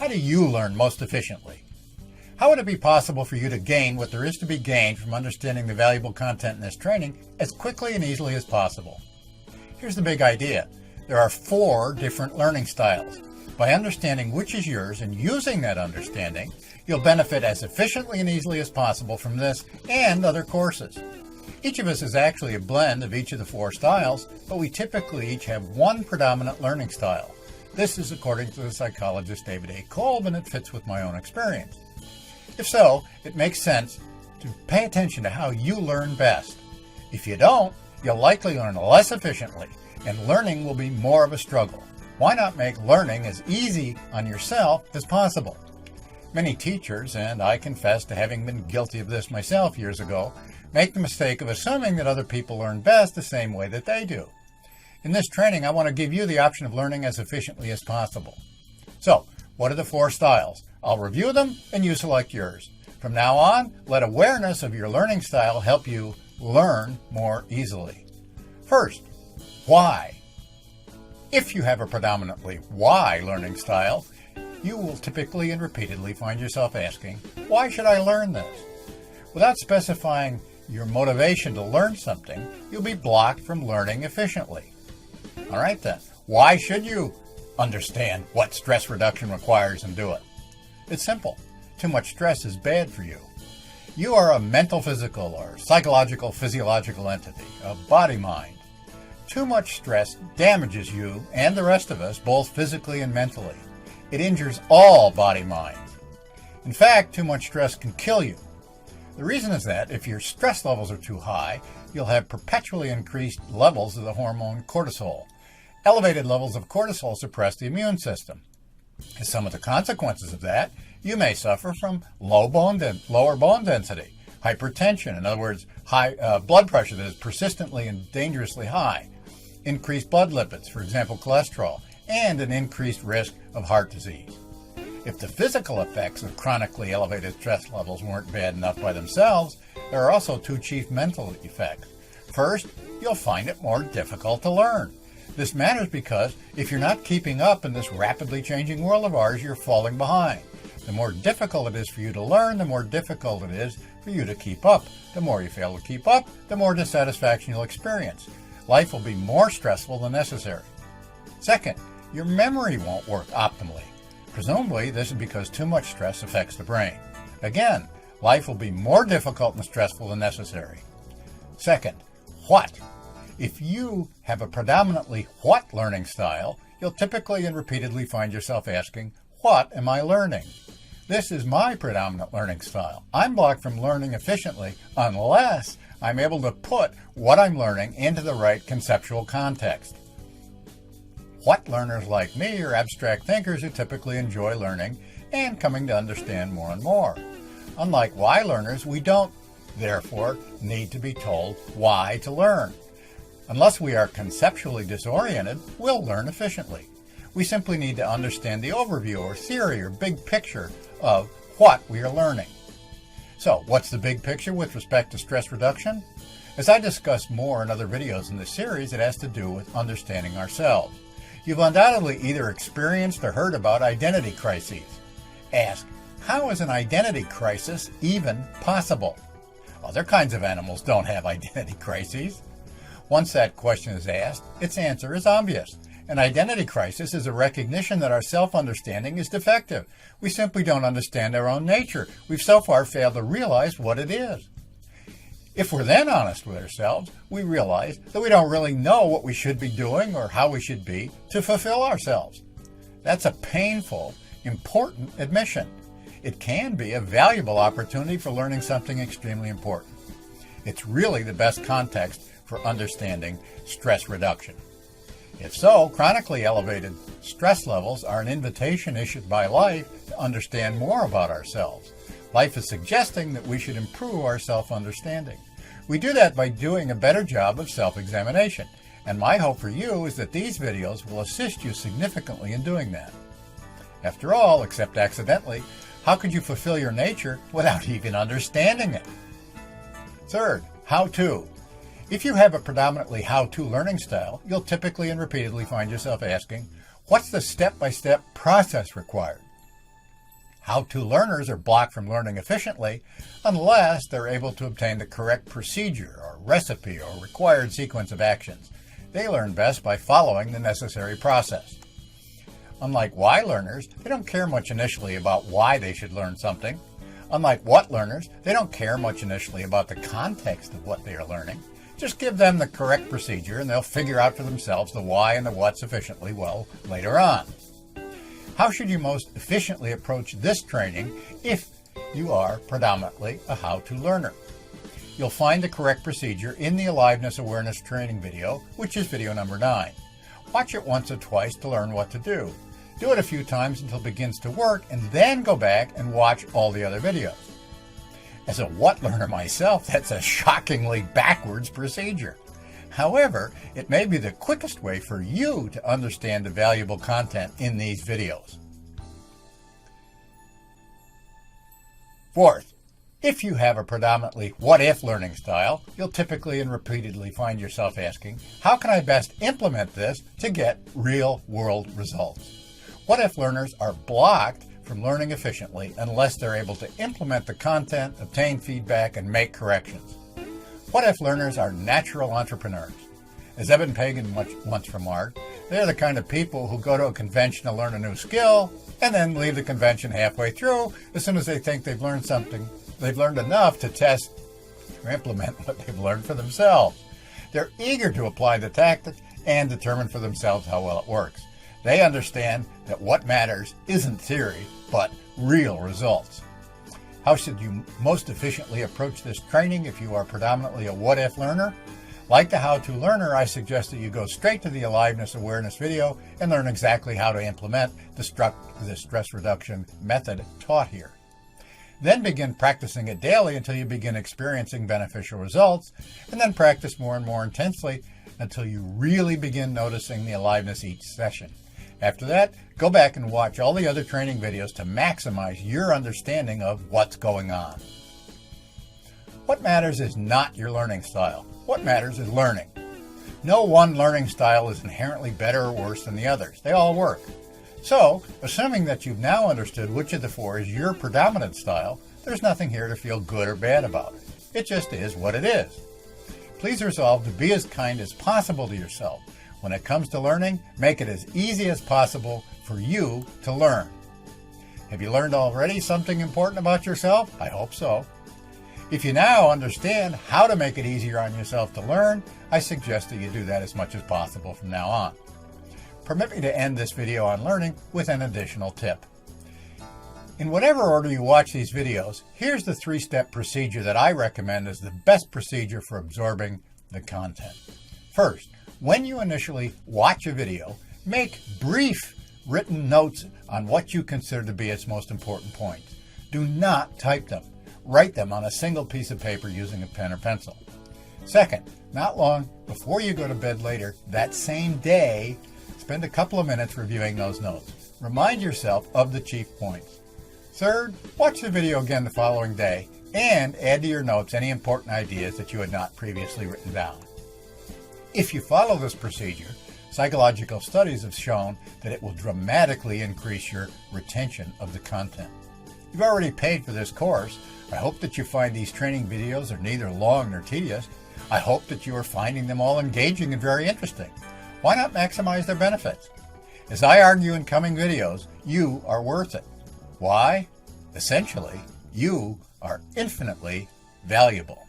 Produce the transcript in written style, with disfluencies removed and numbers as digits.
do you learn most efficiently? How would it be possible for you to gain what there is to be gained from understanding the valuable content in this training as quickly and easily as possible? Here's the big idea. There are 4 different learning styles. By understanding which is yours and using that understanding, you'll benefit as efficiently and easily as possible from this and other courses. Each of us is actually a blend of each of the 4 styles, but we typically each have one predominant learning style. This is according to the psychologist David A. Kolb, and it fits with my own experience. If so, it makes sense to pay attention to how you learn best. If you don't, you'll likely learn less efficiently, and learning will be more of a struggle. Why not make learning as easy on yourself as possible? Many teachers, and I confess to having been guilty of this myself years ago, make the mistake of assuming that other people learn best the same way that they do. In this training, I want to give you the option of learning as efficiently as possible. So, what are the 4 styles? I'll review them and you select yours. From now on, let awareness of your learning style help you learn more easily. First, why? If you have a predominantly why learning style, you will typically and repeatedly find yourself asking, why should I learn this? Without specifying your motivation to learn something, you'll be blocked from learning efficiently. All right then, why should you understand what stress reduction requires and do it? It's simple. Too much stress is bad for you. You are a mental, physical, or psychological, physiological entity, a body-mind. Too much stress damages you and the rest of us, both physically and mentally. It injures all body-minds. In fact, too much stress can kill you. The reason is that if your stress levels are too high, you'll have perpetually increased levels of the hormone cortisol. Elevated levels of cortisol suppress the immune system. As some of the consequences of that, you may suffer from lower bone density, hypertension, in other words, high blood pressure that is persistently and dangerously high, increased blood lipids, for example, cholesterol, and an increased risk of heart disease. If the physical effects of chronically elevated stress levels weren't bad enough by themselves, there are also 2 chief mental effects. First, you'll find it more difficult to learn. This matters because if you're not keeping up in this rapidly changing world of ours, you're falling behind. The more difficult it is for you to learn, the more difficult it is for you to keep up. The more you fail to keep up, the more dissatisfaction you'll experience. Life will be more stressful than necessary. Second, your memory won't work optimally. Presumably, this is because too much stress affects the brain. Again, life will be more difficult and stressful than necessary. Second, what? If you have a predominantly what learning style, you'll typically and repeatedly find yourself asking, what am I learning? This is my predominant learning style. I'm blocked from learning efficiently unless I'm able to put what I'm learning into the right conceptual context. What learners like me are abstract thinkers who typically enjoy learning and coming to understand more and more. Unlike why learners, we don't, therefore, need to be told why to learn. Unless we are conceptually disoriented, we'll learn efficiently. We simply need to understand the overview or theory or big picture of what we are learning. So, what's the big picture with respect to stress reduction? As I discuss more in other videos in this series, it has to do with understanding ourselves. You've undoubtedly either experienced or heard about identity crises. Ask, how is an identity crisis even possible? Other kinds of animals don't have identity crises. Once that question is asked, its answer is obvious. An identity crisis is a recognition that our self-understanding is defective. We simply don't understand our own nature. We've so far failed to realize what it is. If we're then honest with ourselves, we realize that we don't really know what we should be doing or how we should be to fulfill ourselves. That's a painful, important admission. It can be a valuable opportunity for learning something extremely important. It's really the best context for understanding stress reduction. If so, chronically elevated stress levels are an invitation issued by life to understand more about ourselves. Life is suggesting that we should improve our self-understanding. We do that by doing a better job of self-examination, and my hope for you is that these videos will assist you significantly in doing that. After all, except accidentally, how could you fulfill your nature without even understanding it? Third, how-to. If you have a predominantly how-to learning style, you'll typically and repeatedly find yourself asking, what's the step-by-step process required? How-to learners are blocked from learning efficiently unless they're able to obtain the correct procedure or recipe or required sequence of actions. They learn best by following the necessary process. Unlike why learners, they don't care much initially about why they should learn something. Unlike what learners, they don't care much initially about the context of what they are learning. Just give them the correct procedure and they'll figure out for themselves the why and the what sufficiently well later on. How should you most efficiently approach this training if you are predominantly a how-to learner? You'll find the correct procedure in the Aliveness Awareness Training video, which is video number 9. Watch it once or twice to learn what to do. Do it a few times until it begins to work, and then go back and watch all the other videos. As a what learner myself, that's a shockingly backwards procedure. However, it may be the quickest way for you to understand the valuable content in these videos. Fourth, if you have a predominantly what-if learning style, you'll typically and repeatedly find yourself asking, how can I best implement this to get real-world results? What-if learners are blocked from learning efficiently unless they're able to implement the content, obtain feedback, and make corrections. What-if learners are natural entrepreneurs. As Eben Pagan once remarked, they're the kind of people who go to a convention to learn a new skill and then leave the convention halfway through as soon as they think they've learned something. They've learned enough to test or implement what they've learned for themselves. They're eager to apply the tactics and determine for themselves how well it works. They understand that what matters isn't theory, but real results. How should you most efficiently approach this training if you are predominantly a what-if learner? Like the how-to learner, I suggest that you go straight to the Aliveness Awareness video and learn exactly how to implement the stress reduction method taught here. Then begin practicing it daily until you begin experiencing beneficial results, and then practice more and more intensely until you really begin noticing the aliveness each session. After that, go back and watch all the other training videos to maximize your understanding of what's going on. What matters is not your learning style. What matters is learning. No one learning style is inherently better or worse than the others. They all work. So, assuming that you've now understood which of the 4 is your predominant style, there's nothing here to feel good or bad about it. It just is what it is. Please resolve to be as kind as possible to yourself. When it comes to learning, make it as easy as possible for you to learn. Have you learned already something important about yourself? I hope so. If you now understand how to make it easier on yourself to learn, I suggest that you do that as much as possible from now on. Permit me to end this video on learning with an additional tip. In whatever order you watch these videos, here's the 3-step procedure that I recommend as the best procedure for absorbing the content. First, when you initially watch a video, make brief written notes on what you consider to be its most important points. Do not type them. Write them on a single piece of paper using a pen or pencil. Second, not long before you go to bed later that same day, spend a couple of minutes reviewing those notes. Remind yourself of the chief points. Third, watch the video again the following day and add to your notes any important ideas that you had not previously written down. If you follow this procedure, psychological studies have shown that it will dramatically increase your retention of the content. You've already paid for this course. I hope that you find these training videos are neither long nor tedious. I hope that you are finding them all engaging and very interesting. Why not maximize their benefits? As I argue in coming videos, you are worth it. Why? Essentially, you are infinitely valuable.